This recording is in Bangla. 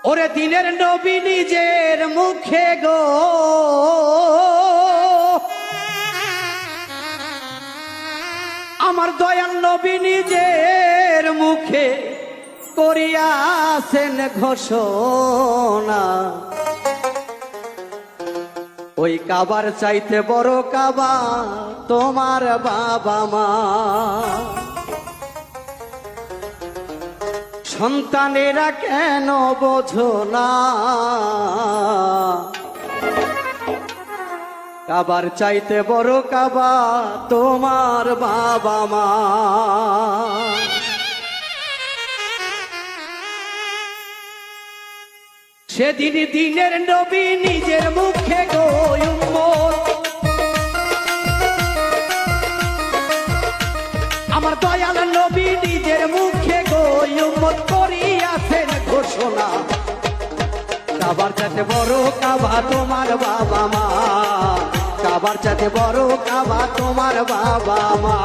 ওরে দিনের নবী নিজের মুখে গো আমার দয়াল নবী নিজের মুখে করিয়াছেন ঘোষণা ওই কাবার চাইতে বড় কাবা তোমার বাবা মা সন্তানেরা কেন বোঝো না কাবার চাইতে বড় কাবা তোমার বাবা মা সেদিন দিনের নবী নিজের মুখে গো উম্মত আমার দয়াল নবী নিজের মুখে গো উম্মত করিয়াছেন ঘোষণা কাবার চাইতে বড় কাবা তোমার বাবা মা কাবার চাইতে বড় কাবা তোমার বাবা মা